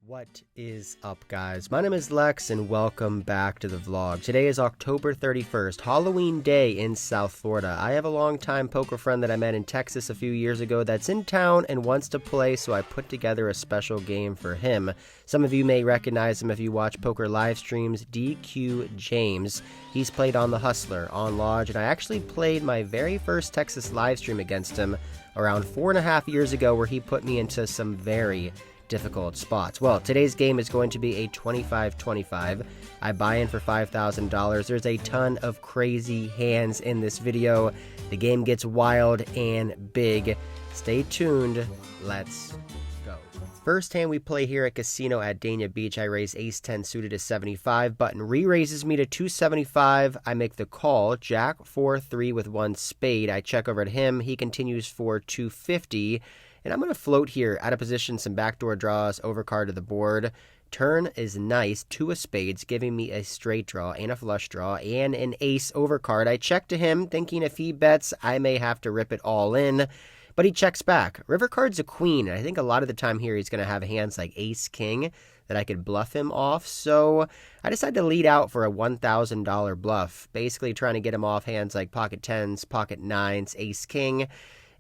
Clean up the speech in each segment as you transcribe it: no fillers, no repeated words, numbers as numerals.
What is up, guys? My name is Lex and welcome back to the vlog. Today is October 31st, Halloween day in South Florida. I have a longtime poker friend that I met in Texas a few years ago that's in town and wants to play, so I put together a special game for him. Some of you may recognize him if you watch poker live streams, DQ James. He's played on The Hustler, on Lodge, and I actually played my very first Texas live stream against him around 4.5 years ago, where he put me into some very difficult spots. Well, today's game is going to be a 25-25. I buy in for $5,000. There's a ton of crazy hands in this video. The game gets wild and big. Stay tuned. Let's go. First hand we play here at Casino at Dania Beach. I raise ace-10 suited to 75. Button re-raises me to 275. I make the call. Jack 4-3 with one spade. I check over at him. He continues for 250. And I'm going to float here, out of position, some backdoor draws, overcard to the board. Turn is nice, 2 of spades, giving me a straight draw and a flush draw and an ace overcard. I check to him, thinking if he bets, I may have to rip it all in. But he checks back. River card's a queen, and I think a lot of the time here he's going to have hands like ace-king that I could bluff him off. So I decided to lead out for a $1,000 bluff, basically trying to get him off hands like pocket tens, pocket nines, ace-king.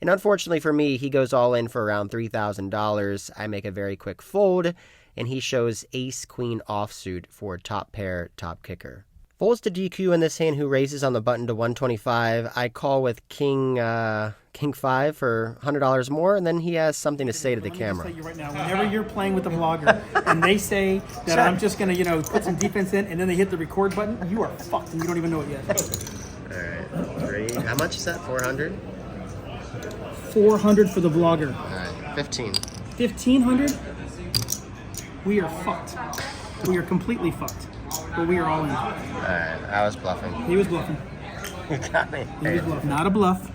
And unfortunately for me, he goes all in for around $3,000. I make a very quick fold, and he shows ace-queen offsuit for top pair, top kicker. Folds to DQ in this hand, who raises on the button to 125. I call with king 5 for $100 more, and then he has something to say to the camera. Let me just tell you right now, whenever you're playing with a vlogger and they say that I'm just going to, put some defense in, and then they hit the record button, you are fucked, and you don't even know it yet. All right, 3. How much is that? 400? 400 for the vlogger. All right, 15. 1,500? We are fucked. We are completely fucked. But we are all in. All right, I was bluffing. He was bluffing. You got me. He was bluffing. Not a bluff.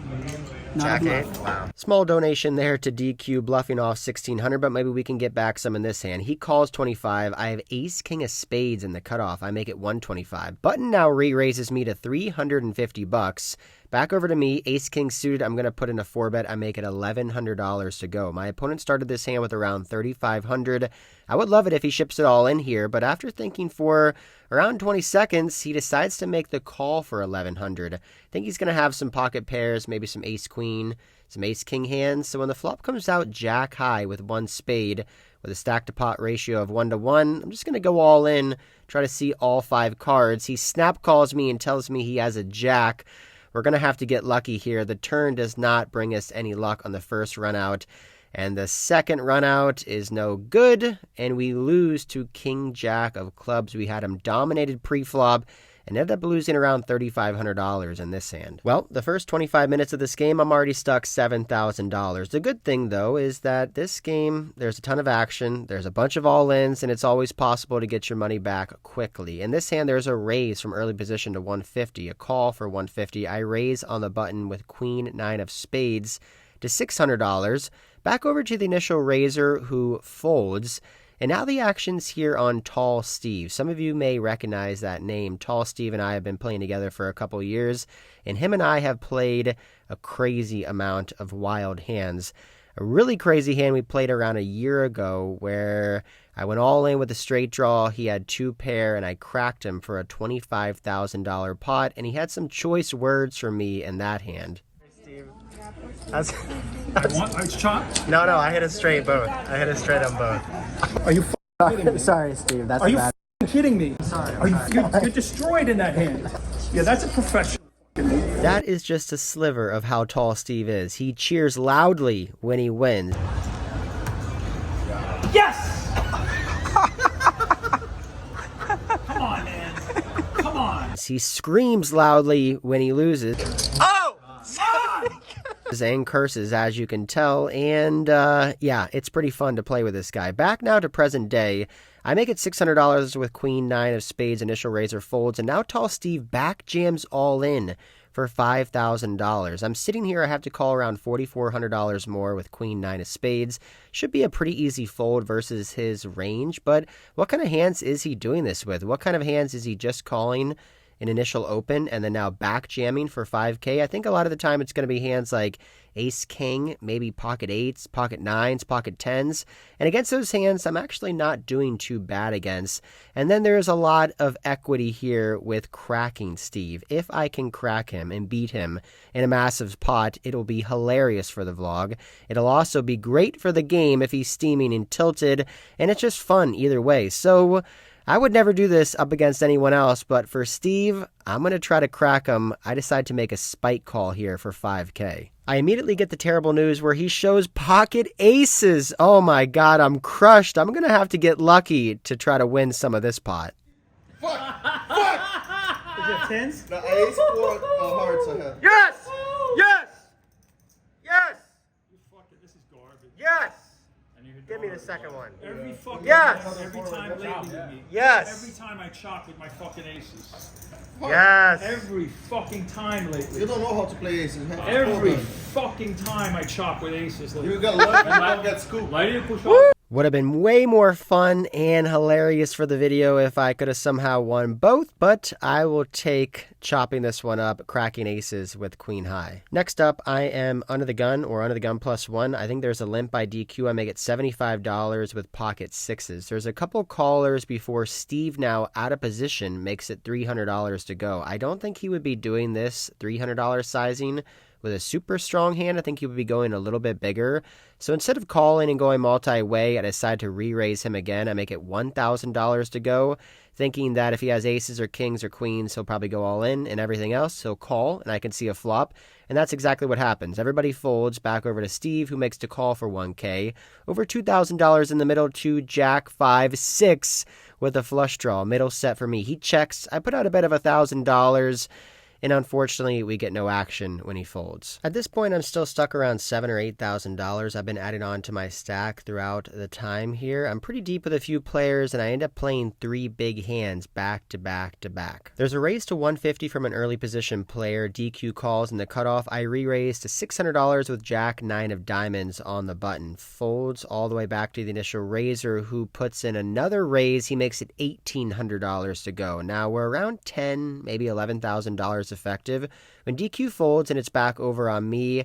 Not Jack a bluff. 8? Wow. Small donation there to DQ, bluffing off 1,600, but maybe we can get back some in this hand. He calls 25. I have ace-king of spades in the cutoff. I make it 125. Button now re-raises me to $350. Back over to me, ace-king suited. I'm going to put in a 4-bet. I make it $1,100 to go. My opponent started this hand with around $3,500. I would love it if he ships it all in here, but after thinking for around 20 seconds, he decides to make the call for $1,100. I think he's going to have some pocket pairs, maybe some ace-queen, some ace-king hands. So when the flop comes out jack high with one spade, with a stack-to-pot ratio of 1-to-1, I'm just going to go all in, try to see all 5 cards. He snap calls me and tells me he has a jack. We're going to have to get lucky here. The turn does not bring us any luck on the first run out, and the second run out is no good, and we lose to king jack of clubs. We had him dominated pre-flop and ended up losing around $3,500 in this hand. Well, the first 25 minutes of this game, I'm already stuck $7,000. The good thing, though, is that this game, there's a ton of action, there's a bunch of all-ins, and it's always possible to get your money back quickly. In this hand, there's a raise from early position to 150, a call for 150. I raise on the button with queen 9 of spades to $600. Back over to the initial raiser, who folds. And now the action's here on Tall Steve. Some of you may recognize that name. Tall Steve and I have been playing together for a couple years, and him and I have played a crazy amount of wild hands. A really crazy hand we played around a year ago where I went all in with a straight draw. He had 2 pair, and I cracked him for a $25,000 pot, and he had some choice words for me in that hand. It's chopped? No, I hit a straight both. I hit a straight on both. Are you kidding me? Sorry, Steve. That's Are you bad. kidding me? Sorry. You're destroyed in that hand. Yeah, that's a professional. That is just a sliver of how tall Steve is. He cheers loudly when he wins. Yes! Come on, man. Come on. He screams loudly when he loses. Oh! And curses, as you can tell, and yeah, it's pretty fun to play with this guy. Back now to present day. I make it $600 with queen 9 of spades, initial raiser folds, and now Tall Steve back jams all in for $5,000. I'm sitting here, I have to call around $4,400 more with queen 9 of spades. Should be a pretty easy fold versus his range, but what kind of hands is he doing this with? What kind of hands is he just calling an initial open and then now back jamming for 5K. I think a lot of the time it's going to be hands like ace king, maybe pocket eights, pocket nines, pocket tens. And against those hands, I'm actually not doing too bad against. And then there's a lot of equity here with cracking Steve. If I can crack him and beat him in a massive pot, it'll be hilarious for the vlog. It'll also be great for the game if he's steaming and tilted, and it's just fun either way. So I would never do this up against anyone else, but for Steve, I'm going to try to crack him. I decide to make a spike call here for 5K. I immediately get the terrible news where he shows pocket aces. Oh my god, I'm crushed. I'm going to have to get lucky to try to win some of this pot. Fuck! Fuck! Did you have tens? The ace or hearts ahead. Yes! Yes! Yes! You fucking, this is garbage. Yes! And you Give me the second one. Every fucking Yes! every time lately with me. Yes! Every time I chop with my fucking aces. Yes! Every fucking time lately. You don't know how to play aces. Have to Every program. fucking time I chop with aces lately. You got lucky, you don't get scooped. Light it, push off. Would have been way more fun and hilarious for the video if I could have somehow won both, but I will take chopping this one up, cracking aces with queen high. Next up, I am under the gun or under the gun +1. I think there's a limp by DQ. I make it $75 with pocket sixes. There's a couple callers before Steve, now out of position, makes it $300 to go. I don't think he would be doing this $300 sizing with a super strong hand. I think he would be going a little bit bigger. So instead of calling and going multi-way, I decide to re-raise him again. I make it $1,000 to go, thinking that if he has aces or kings or queens, he'll probably go all in, and everything else he'll call, and I can see a flop. And that's exactly what happens. Everybody folds back over to Steve, who makes the call for 1K. Over $2,000 in the middle to Jack 5, 6 with a flush draw. Middle set for me. He checks. I put out a bet of $1,000. And unfortunately, we get no action when he folds. At this point, I'm still stuck around $7,000 or $8,000. I've been adding on to my stack throughout the time here. I'm pretty deep with a few players, and I end up playing 3 big hands back to back to back. There's a raise to 150 from an early position player. DQ calls in the cutoff. I re-raise to $600 with Jack 9 of diamonds on the button. Folds all the way back to the initial raiser, who puts in another raise. He makes it $1,800 to go. Now we're around $10,000, maybe $11,000 effective. When DQ folds and it's back over on me,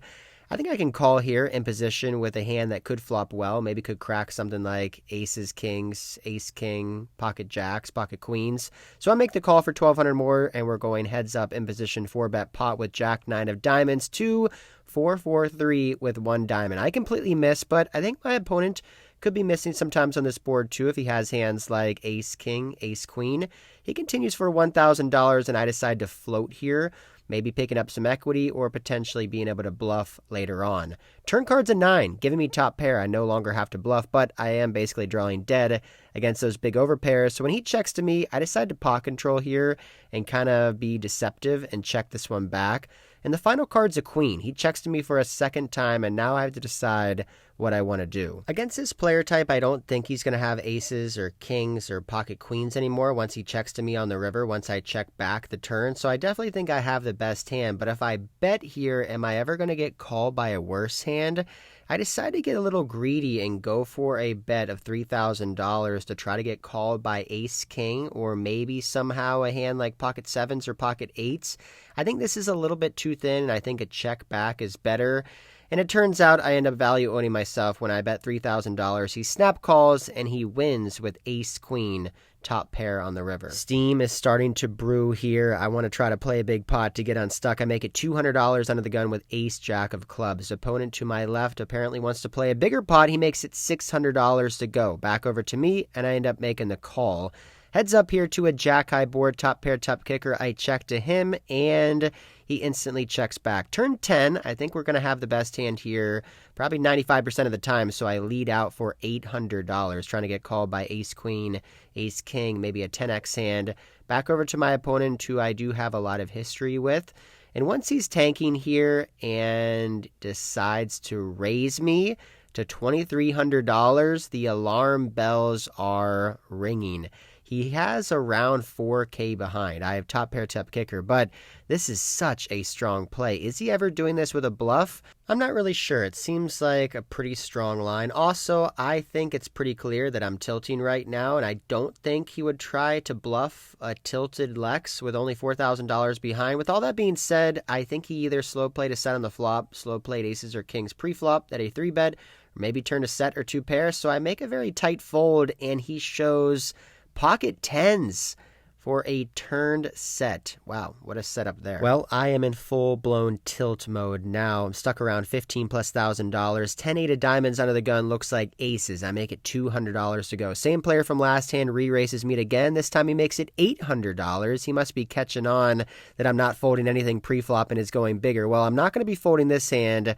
I think I can call here in position with a hand that could flop well, maybe could crack something like aces, kings, ace, king, pocket jacks, pocket queens. So I make the call for 1,200 more, and we're going heads up in position 4-bet pot with Jack 9 of diamonds to 4-4-3 with 1 diamond. I completely miss, but I think my opponent could be missing sometimes on this board too if he has hands like ace, king, ace, queen. He continues for $1,000, and I decide to float here, maybe picking up some equity or potentially being able to bluff later on. Turn card's a 9, giving me top pair. I no longer have to bluff, but I am basically drawing dead against those big overpairs. So when he checks to me, I decide to pot control here and kind of be deceptive and check this one back. And the final card's a queen. He checks to me for a second time, and now I have to decide what I want to do. Against this player type, I don't think he's going to have aces or kings or pocket queens anymore once he checks to me on the river, once I check back the turn. So I definitely think I have the best hand, but if I bet here, am I ever going to get called by a worse hand? I decided to get a little greedy and go for a bet of $3,000 to try to get called by ace king, or maybe somehow a hand like pocket sevens or pocket eights. I think this is a little bit too thin, and I think a check back is better. And it turns out I end up value owning myself when I bet $3,000. He snap calls and he wins with ace queen, top pair on the river. Steam is starting to brew here. I want to try to play a big pot to get unstuck. I make it $200 under the gun with ace jack of clubs. Opponent to my left apparently wants to play a bigger pot. He makes it $600 to go. Back over to me, and I end up making the call. Heads up here to a jack high board, top pair, top kicker. I check to him, and he instantly checks back. Turn 10, I think we're going to have the best hand here, probably 95% of the time, so I lead out for $800, trying to get called by ace queen, ace king, maybe a 10x hand. Back over to my opponent, who I do have a lot of history with. And once he's tanking here and decides to raise me to $2,300, the alarm bells are ringing. He has around 4K behind. I have top pair, top kicker, but this is such a strong play. Is he ever doing this with a bluff? I'm not really sure. It seems like a pretty strong line. Also, I think it's pretty clear that I'm tilting right now, and I don't think he would try to bluff a tilted Lex with only $4,000 behind. With all that being said, I think he either slow played a set on the flop, slow played aces or kings pre-flop at a 3-bet, or maybe turned a set or 2 pair. So I make a very tight fold, and he shows pocket tens for a turned set. Wow, what a setup there. Well, I am in full-blown tilt mode now. I'm stuck around $15,000+. 10-8 of diamonds under the gun looks like aces. I make it $200 to go. Same player from last hand re-races meet again. This time he makes it $800. He must be catching on that I'm not folding anything pre-flop and is going bigger. Well, I'm not going to be folding this hand,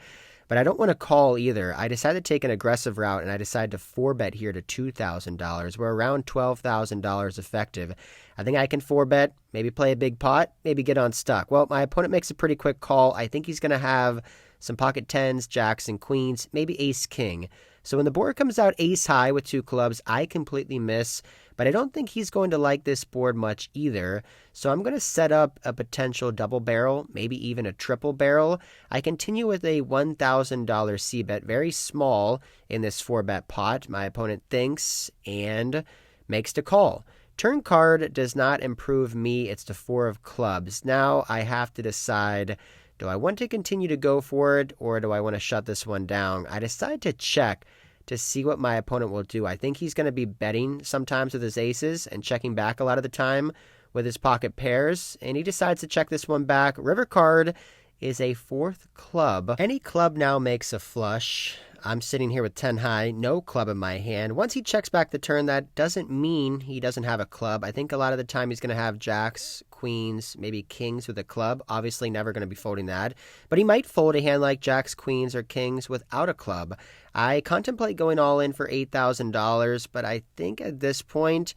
but I don't want to call either. I decided to take an aggressive route, and I decided to 4-bet here to $2,000. We're around $12,000 effective. I think I can 4-bet, maybe play a big pot, maybe get unstuck. Well, my opponent makes a pretty quick call. I think he's going to have some pocket tens, jacks, and queens, maybe ace-king. So when the board comes out ace-high with 2 clubs, I completely miss, but I don't think he's going to like this board much either. So I'm going to set up a potential double barrel, maybe even a triple barrel. I continue with a $1,000 c-bet, very small in this 4-bet pot. My opponent thinks and makes the call. Turn card does not improve me. It's the 4 of clubs. Now I have to decide, do I want to continue to go for it, or do I want to shut this one down? I decide to check to see what my opponent will do. I think he's going to be betting sometimes with his aces and checking back a lot of the time with his pocket pairs, and he decides to check this one back. River card is a 4th club. Any club now makes a flush. I'm sitting here with 10 high, no club in my hand. Once he checks back the turn, that doesn't mean he doesn't have a club. I think a lot of the time he's going to have jacks, queens, maybe kings with a club. Obviously never going to be folding that. But he might fold a hand like jacks, queens, or kings without a club. I contemplate going all in for $8,000, but I think at this point,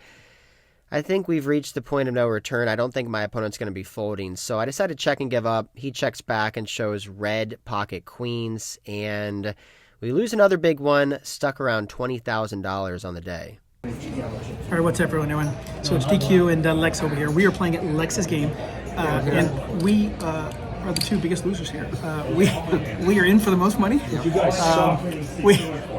I think we've reached the point of no return. I don't think my opponent's going to be folding, so I decided to check and give up. He checks back and shows red pocket queens, and we lose another big one, stuck around $20,000 on the day. All right, what's up, everyone? So it's DQ and Lex over here. We are playing at Lex's game, and we are the 2 biggest losers here. We are in for the most money. You guys suck.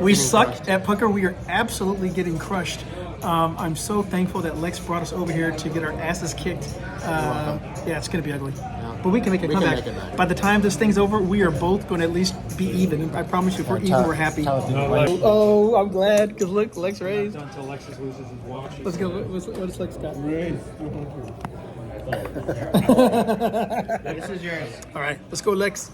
We suck at poker. We are absolutely getting crushed. I'm so thankful that Lex brought us over here to get our asses kicked. Yeah, it's going to be ugly. But we can make a comeback. By the time this thing's over, we are both going to at least be even. I promise you, if we're even, we're happy. Oh, I'm glad, because look, Lex raised. Until Lexus loses his watch. Let's go. What does Lex got? This is yours. All right, let's go, Lex.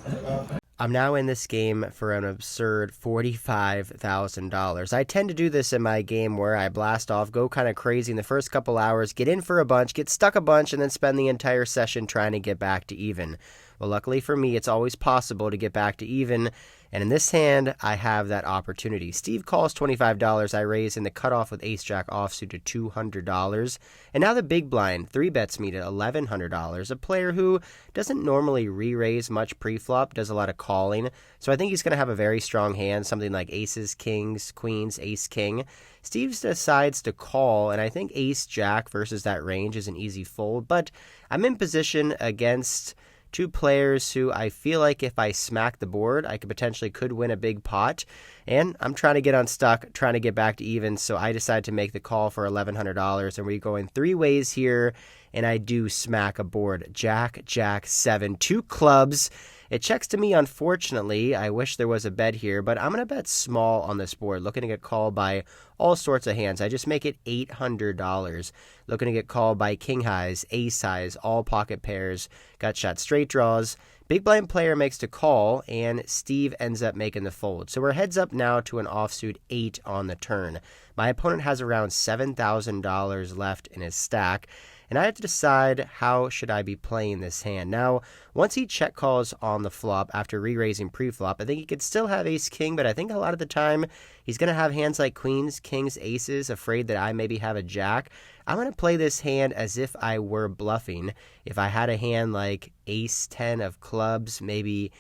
I'm now in this game for an absurd $45,000. I tend to do this in my game where I blast off, go kind of crazy in the first couple hours, get in for a bunch, get stuck a bunch, and then spend the entire session trying to get back to even. Well, luckily for me, it's always possible to get back to even, and in this hand, I have that opportunity. Steve calls $25. I raise in the cutoff with ace-jack offsuit to $200. And now the big blind, 3-bets me to $1,100. A player who doesn't normally re-raise much pre-flop, does a lot of calling. So I think he's going to have a very strong hand, something like aces, kings, queens, ace-king. Steve decides to call, and I think ace-jack versus that range is an easy fold. But I'm in position against 2 players who I feel like if I smack the board, I could win a big pot. And I'm trying to get unstuck, trying to get back to even, so I decided to make the call for $1,100. And we're going 3 ways here, and I do smack a board. Jack, jack, 7, 2 clubs. It checks to me, unfortunately. I wish there was a bet here, but I'm going to bet small on this board, looking to get called by all sorts of hands. I just make it $800. Looking to get called by king highs, ace highs, all pocket pairs, gut shot straight draws. Big blind player makes the call, and Steve ends up making the fold. So we're heads up now to an offsuit 8 on the turn. My opponent has around $7,000 left in his stack, and I have to decide how should I be playing this hand. Now, once he check calls on the flop after re-raising pre-flop, I think he could still have ace-king, but I think a lot of the time he's going to have hands like queens, kings, aces, afraid that I maybe have a jack. I'm going to play this hand as if I were bluffing. If I had a hand like ace-10 of clubs, maybe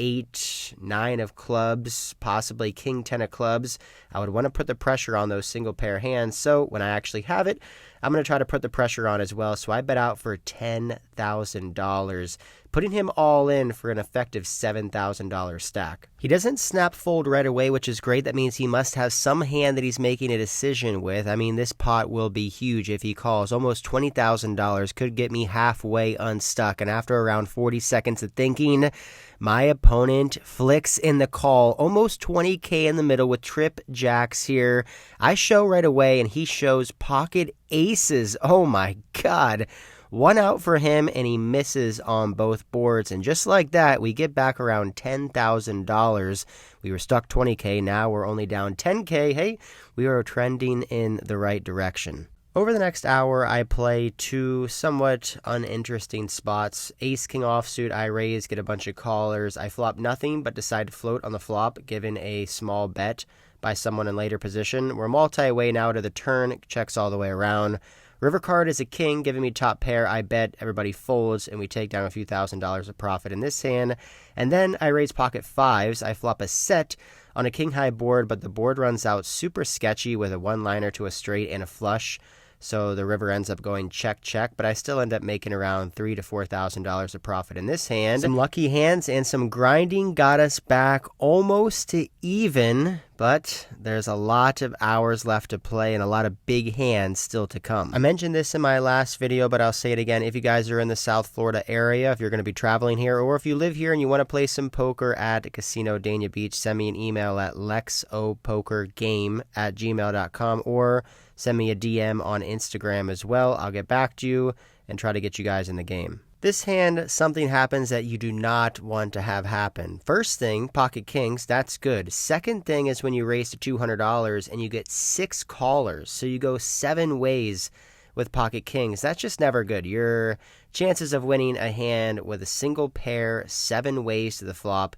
8, 9 of clubs, possibly king 10 of clubs, I would want to put the pressure on those single pair hands. So when I actually have it, I'm going to try to put the pressure on as well. So I bet out for $10,000, putting him all in for an effective $7,000 stack. He doesn't snap fold right away, which is great. That means he must have some hand that he's making a decision with. I mean, this pot will be huge if he calls. Almost $20,000 could get me halfway unstuck. And after around 40 seconds of thinking, my opponent flicks in the call, almost 20K in the middle with trip jacks here. I show right away, and he shows pocket aces. Oh my God. One out for him, and he misses on both boards. And just like that, we get back around $10,000. We were stuck 20K. Now we're only down 10K. Hey, we are trending in the right direction. Over the next hour, I play two somewhat uninteresting spots. Ace King offsuit, I raise, get a bunch of callers. I flop nothing, but decide to float on the flop, given a small bet by someone in later position. We're multi-way now to the turn, checks all the way around. River card is a king, giving me top pair. I bet, everybody folds, and we take down a few $1,000s of profit in this hand. And then I raise pocket fives. I flop a set on a king high board, but the board runs out super sketchy with a one-liner to a straight and a flush. So the river ends up going check, check, but I still end up making around $3,000 to $4,000 of profit in this hand. Some lucky hands and some grinding got us back almost to even, but there's a lot of hours left to play and a lot of big hands still to come. I mentioned this in my last video, but I'll say it again. If you guys are in the South Florida area, if you're going to be traveling here, or if you live here and you want to play some poker at Casino Dania Beach, send me an email at lexopokergame@gmail.com or send me a DM on Instagram as well. I'll get back to you and try to get you guys in the game. This hand, something happens that you do not want to have happen. First thing, pocket kings, that's good. Second thing is when you raise to $200 and you get 6 callers. So you go 7 ways with pocket kings. That's just never good. Your chances of winning a hand with a single pair, 7 ways to the flop,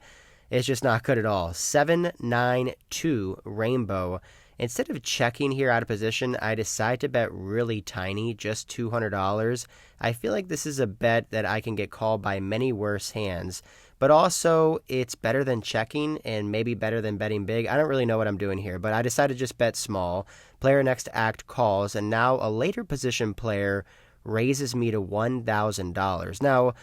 is just not good at all. 7, 9, 2, rainbow. Instead of checking here out of position, I decide to bet really tiny, just $200. I feel like this is a bet that I can get called by many worse hands, but also it's better than checking and maybe better than betting big. I don't really know what I'm doing here, but I decided to just bet small. Player next to act calls, and now a later position player raises me to $1,000. Now,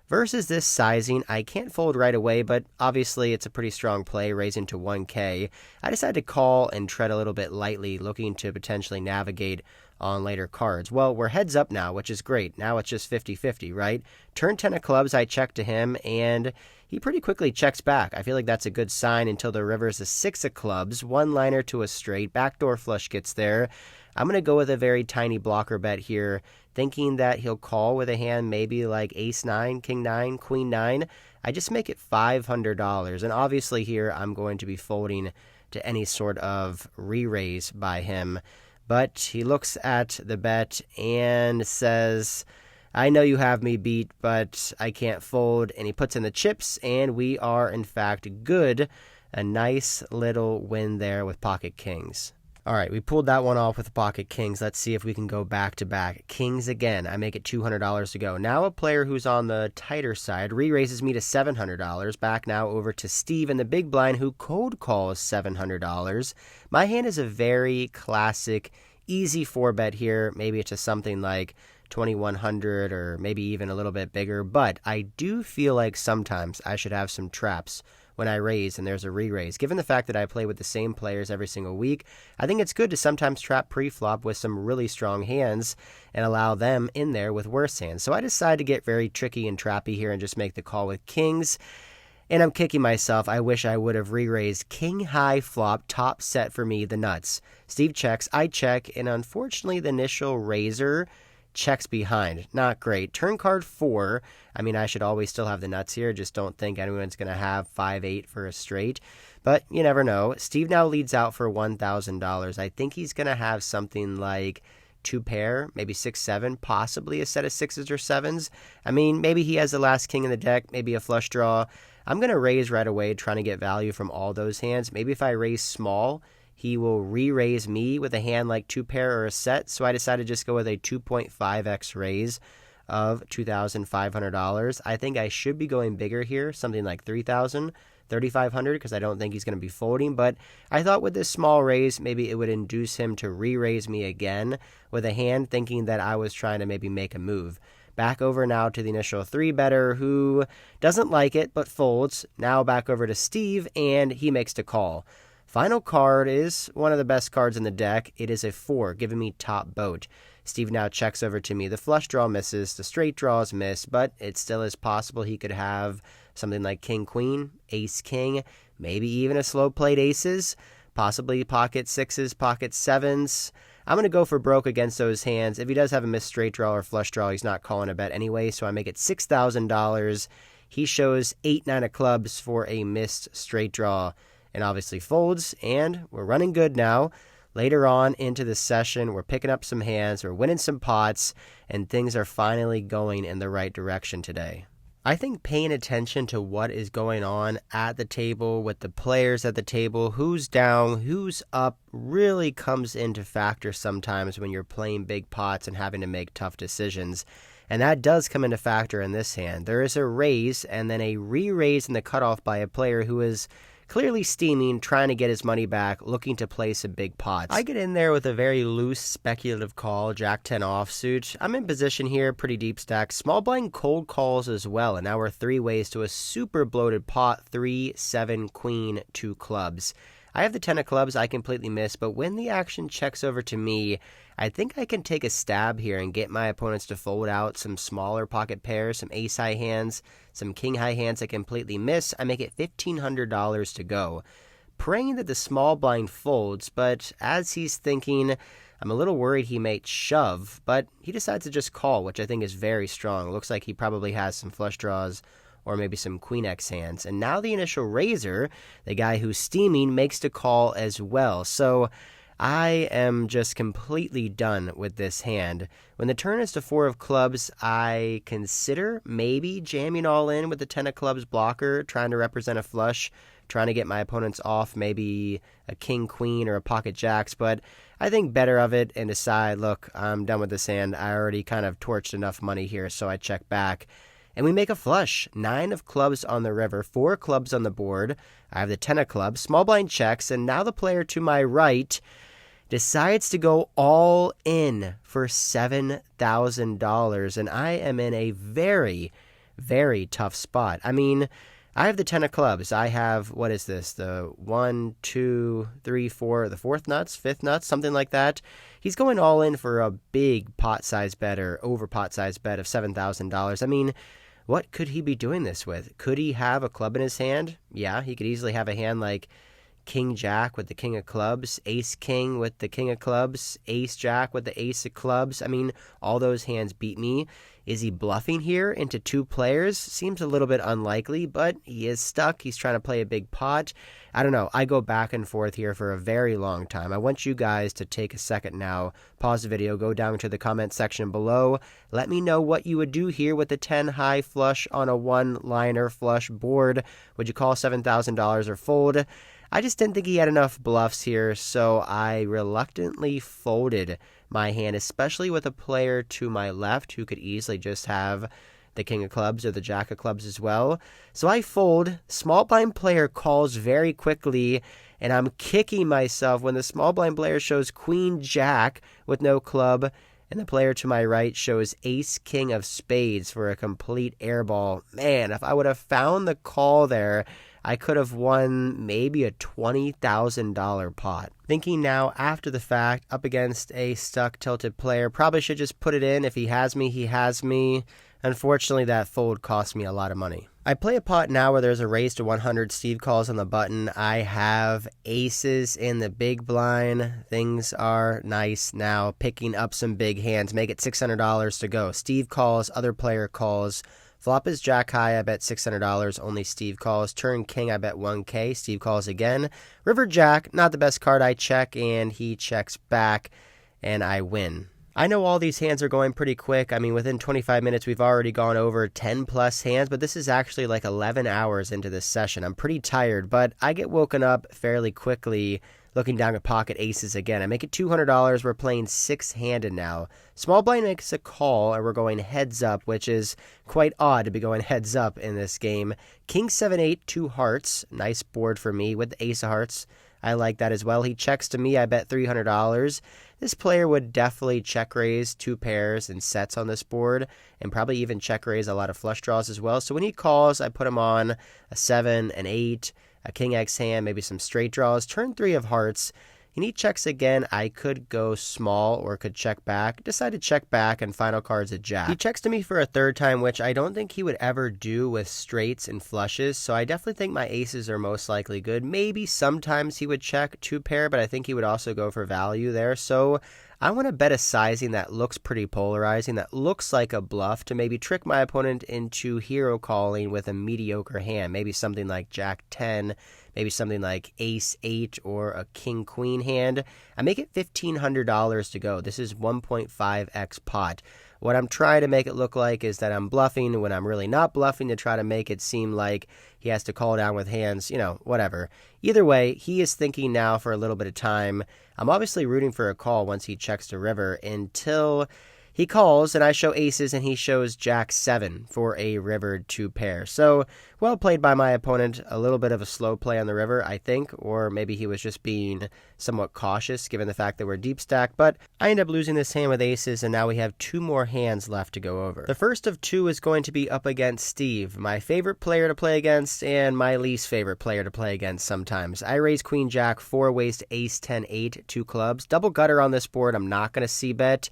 versus this sizing, I can't fold right away, but obviously it's a pretty strong play, raising to 1K. I decided to call and tread a little bit lightly, looking to potentially navigate on later cards. Well, we're heads up now, which is great. Now it's just 50-50, right? Turn 10 of clubs, I check to him, and he pretty quickly checks back. I feel like that's a good sign until the river's a 6 of clubs, one-liner to a straight, backdoor flush gets there. I'm going to go with a very tiny blocker bet here, thinking that he'll call with a hand maybe like ace 9, king 9, queen 9. I just make it $500. And obviously here I'm going to be folding to any sort of re-raise by him. But he looks at the bet and says, I know you have me beat, but I can't fold. And he puts in the chips, and we are in fact good. A nice little win there with pocket kings. All right, we pulled that one off with pocket kings. Let's see if we can go back to back. Kings again. I make it $200 to go. Now a player who's on the tighter side re-raises me to $700. Back now over to Steve in the big blind, who cold calls $700. My hand is a very classic, easy 4-bet here. Maybe it's just something like 2,100 or maybe even a little bit bigger. But I do feel like sometimes I should have some traps when I raise and there's a re-raise. Given the fact that I play with the same players every single week, I think it's good to sometimes trap pre-flop with some really strong hands and allow them in there with worse hands. So I decided to get very tricky and trappy here and just make the call with kings. And I'm kicking myself. I wish I would have re-raised king high flop, top set for me, the nuts. Steve checks, I check, and unfortunately the initial raiser checks behind. Not great. Turn card 4. I mean, I should always still have the nuts here. Just don't think anyone's going to have 5-8 for a straight. But you never know. Steve now leads out for $1,000. I think he's going to have something like 2 pair, maybe 6-7, possibly a set of 6s or 7s. I mean, maybe he has the last king in the deck, maybe a flush draw. I'm going to raise right away, trying to get value from all those hands. Maybe if I raise small, he will re-raise me with a hand like 2 pair or a set. So I decided to just go with a 2.5x raise of $2,500. I think I should be going bigger here, something like $3,000, $3,500, because I don't think he's going to be folding. But I thought with this small raise, maybe it would induce him to re-raise me again with a hand, thinking that I was trying to maybe make a move. Back over now to the initial 3-better, who doesn't like it but folds. Now back over to Steve, and he makes the call. Final card is one of the best cards in the deck. It is a 4, giving me top boat. Steve now checks over to me. The flush draw misses, the straight draws miss, but it still is possible he could have something like king-queen, ace-king, maybe even a slow-played aces, possibly pocket 6s, pocket 7s. I'm going to go for broke against those hands. If he does have a missed straight draw or flush draw, he's not calling a bet anyway, so I make it $6,000. He shows 8-9 of clubs for a missed straight draw and obviously folds, and we're running good now. Later on into the session, we're picking up some hands, we're winning some pots, and things are finally going in the right direction today. I think paying attention to what is going on at the table with the players at the table, who's down, who's up, really comes into factor sometimes when you're playing big pots and having to make tough decisions. And that does come into factor in this hand. There is a raise and then a re-raise in the cutoff by a player who is clearly steaming, trying to get his money back, looking to play some big pots. I get in there with a very loose, speculative call, Jack-10 offsuit. I'm in position here, pretty deep stack. Small blind cold calls as well, and now we're 3 ways to a super bloated pot, 3, 7, queen, 2 clubs. I have the 10 of clubs I completely miss, but when the action checks over to me, I think I can take a stab here and get my opponents to fold out some smaller pocket pairs, some ace-high hands, some king-high hands I completely miss. I make it $1,500 to go. Praying that the small blind folds, but as he's thinking, I'm a little worried he might shove, but he decides to just call, which I think is very strong. Looks like he probably has some flush draws or maybe some queen X hands. And now the initial raiser, the guy who's steaming, makes the call as well. So I am just completely done with this hand. When the turn is to 4 of clubs, I consider maybe jamming all in with the 10 of clubs blocker, trying to represent a flush, trying to get my opponents off maybe a king, queen, or a pocket jacks, but I think better of it and decide, look, I'm done with this hand. I already kind of torched enough money here, so I check back. And we make a flush. 9 of clubs on the river, 4 clubs on the board. I have the 10 of clubs, small blind checks, and now the player to my right decides to go all in for $7,000, and I am in a very, very tough spot. I mean, I have the 10 of clubs. I have, what is this, the 1, 2, 3, 4, the 4th nuts, 5th nuts, something like that. He's going all in for a big pot size bet or over pot size bet of $7,000. I mean, what could he be doing this with? Could he have a club in his hand? Yeah, he could easily have a hand like King Jack with the King of Clubs, Ace King with the King of Clubs, Ace Jack with the Ace of Clubs. I mean, all those hands beat me. Is he bluffing here into 2 players? Seems a little bit unlikely, but he is stuck. He's trying to play a big pot. I don't know. I go back and forth here for a very long time. I want you guys to take a second now, pause the video, go down to the comment section below. Let me know what you would do here with the 10 high flush on a 1-liner flush board. Would you call $7,000 or fold? I just didn't think he had enough bluffs here, so I reluctantly folded my hand, especially with a player to my left who could easily just have the King of Clubs or the Jack of Clubs as well. So I fold. Small blind player calls very quickly, and I'm kicking myself when the small blind player shows Queen Jack with no club, and the player to my right shows Ace King of Spades for a complete airball. Man, if I would have found the call there, I could have won maybe a $20,000 pot. Thinking now, after the fact, up against a stuck tilted player, probably should just put it in. If he has me, he has me. Unfortunately, that fold cost me a lot of money. I play a pot now where there's a raise to 100. Steve calls on the button. I have aces in the big blind. Things are nice now. Picking up some big hands. Make it $600 to go. Steve calls. Other player calls. Flop is Jack high, I bet $600, only Steve calls. Turn king, I bet $1K, Steve calls again. River Jack, not the best card, I check, and he checks back, and I win. I know all these hands are going pretty quick. I mean, within 25 minutes, we've already gone over 10 plus hands, but this is actually like 11 hours into this session. I'm pretty tired, but I get woken up fairly quickly Looking down at pocket aces again. I make it $200. We're playing six-handed now. Small blind makes a call, and we're going heads up, which is quite odd to be going heads up in this game. King 7-8, two hearts. Nice board for me with the ace of hearts. I like that as well. He checks to me. I bet $300. This player would definitely check raise two pairs and sets on this board, and probably even check raise a lot of flush draws as well. So when he calls, I put him on a 7, an 8, a king X hand, maybe some straight draws, turn 3 of hearts. And he checks again. I could go small or could check back. Decide to check back, and final card's a jack. He checks to me for a third time, which I don't think he would ever do with straights and flushes, so I definitely think my aces are most likely good. Maybe sometimes he would check two pair, but I think he would also go for value there. So I want to bet a sizing that looks pretty polarizing, that looks like a bluff, to maybe trick my opponent into hero calling with a mediocre hand. Maybe something like Jack 10, maybe something like Ace 8 or a King Queen hand. I make it $1,500 to go. This is 1.5x pot. What I'm trying to make it look like is that I'm bluffing when I'm really not bluffing, to try to make it seem like he has to call down with hands, whatever. Either way, he is thinking now for a little bit of time. I'm obviously rooting for a call once he checks to river until he calls and I show aces and he shows Jack 7 for a rivered two pair. So, well played by my opponent. A little bit of a slow play on the river, I think, or maybe he was just being somewhat cautious given the fact that we're deep stacked, but I end up losing this hand with aces, and now we have two more hands left to go over. The first of two is going to be up against Steve, my favorite player to play against and my least favorite player to play against sometimes. I raise Queen Jack 4 ways to Ace 10 8, two clubs. Double gutter on this board. I'm not going to c-bet.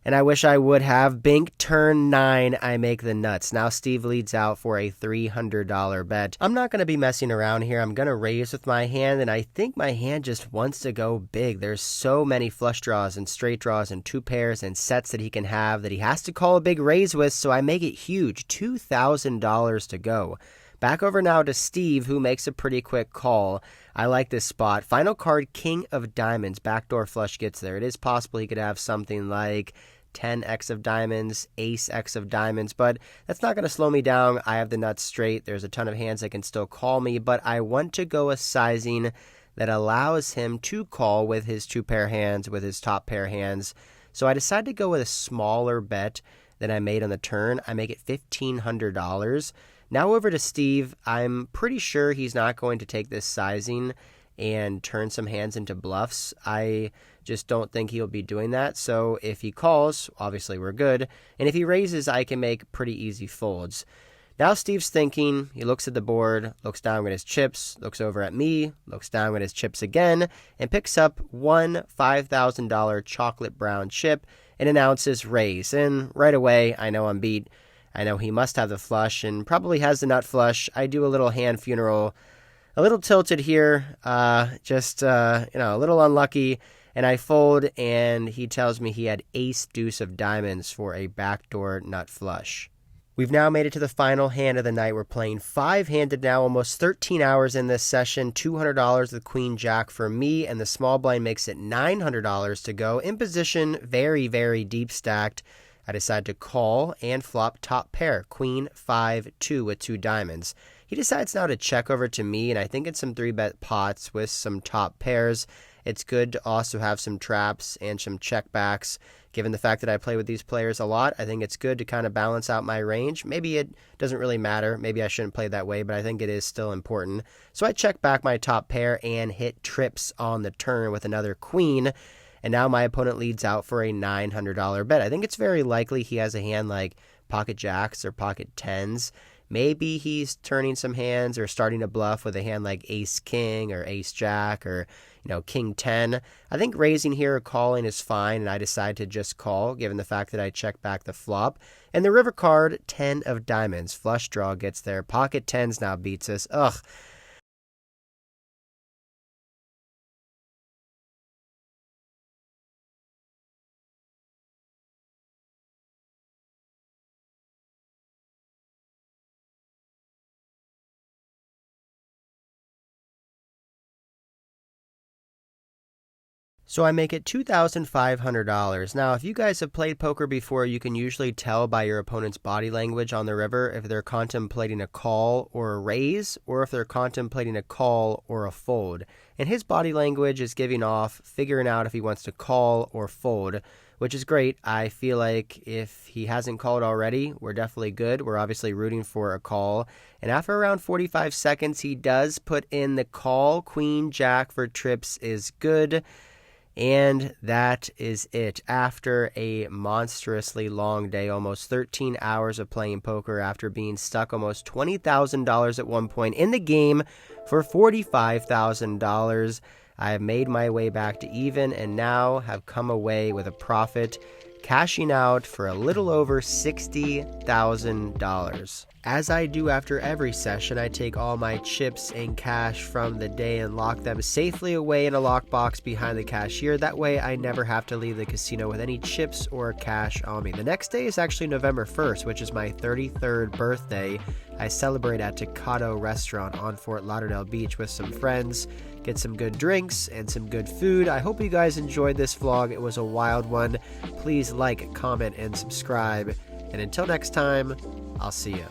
And I wish I would have. Bink turn 9, I make the nuts. Now Steve leads out for a $300 bet. I'm not going to be messing around here. I'm going to raise with my hand, and I think my hand just wants to go big. There's so many flush draws and straight draws and two pairs and sets that he can have that he has to call a big raise with, so I make it huge. $2,000 to go. Back over now to Steve, who makes a pretty quick call. I like this spot. Final card, King of Diamonds. Backdoor flush gets there. It is possible he could have something like 10x of diamonds, ace x of diamonds, but that's not going to slow me down. I have the nuts straight. There's a ton of hands that can still call me, but I want to go a sizing that allows him to call with his two pair hands, with his top pair hands. So I decided to go with a smaller bet than I made on the turn. I make it $1,500. Now over to Steve. I'm pretty sure he's not going to take this sizing and turn some hands into bluffs. I just don't think he'll be doing that. So if he calls, obviously we're good. And if he raises, I can make pretty easy folds. Now Steve's thinking. He looks at the board, looks down at his chips, looks over at me, looks down at his chips again, and picks up one $5,000 chocolate brown chip and announces raise. And right away, I know I'm beat. I know he must have the flush and probably has the nut flush. I do a little hand funeral, a little tilted here, a little unlucky, and I fold, and he tells me he had ace deuce of diamonds for a backdoor nut flush. We've now made it to the final hand of the night. We're playing five-handed now, almost 13 hours in this session, $200 with Queen Jack for me, and the small blind makes it $900 to go. In position, very, very deep stacked. I decide to call and flop top pair, Queen 5-2 with two diamonds. He decides now to check over to me, and I think it's some 3-bet pots with some top pairs. It's good to also have some traps and some checkbacks. Given the fact that I play with these players a lot, I think it's good to kind of balance out my range. Maybe it doesn't really matter. Maybe I shouldn't play that way, but I think it is still important. So I check back my top pair and hit trips on the turn with another queen. And now my opponent leads out for a $900 bet. I think it's very likely he has a hand like pocket jacks or pocket tens. Maybe he's turning some hands or starting to bluff with a hand like ace king or ace jack or king 10. I think raising here or calling is fine, and I decide to just call given the fact that I check back the flop. And the river card, 10 of diamonds. Flush draw gets there. Pocket tens now beats us. Ugh. So I make it $2,500. Now, if you guys have played poker before, you can usually tell by your opponent's body language on the river if they're contemplating a call or a raise, or if they're contemplating a call or a fold. And his body language is giving off, figuring out if he wants to call or fold, which is great. I feel like if he hasn't called already, we're definitely good. We're obviously rooting for a call. And after around 45 seconds, he does put in the call. Queen Jack for trips is good. And that is it. After a monstrously long day, almost 13 hours of playing poker after being stuck almost $20,000 at one point in the game for $45,000, I have made my way back to even and now have come away with a profit, cashing out for a little over $60,000. As I do after every session, I take all my chips and cash from the day and lock them safely away in a lockbox behind the cashier. That way I never have to leave the casino with any chips or cash on me. The next day is actually November 1st, which is my 33rd birthday. I celebrate at Tocado Restaurant on Fort Lauderdale Beach with some friends, get some good drinks and some good food. I hope you guys enjoyed this vlog. It was a wild one. Please like, comment, and subscribe. And until next time, I'll see you.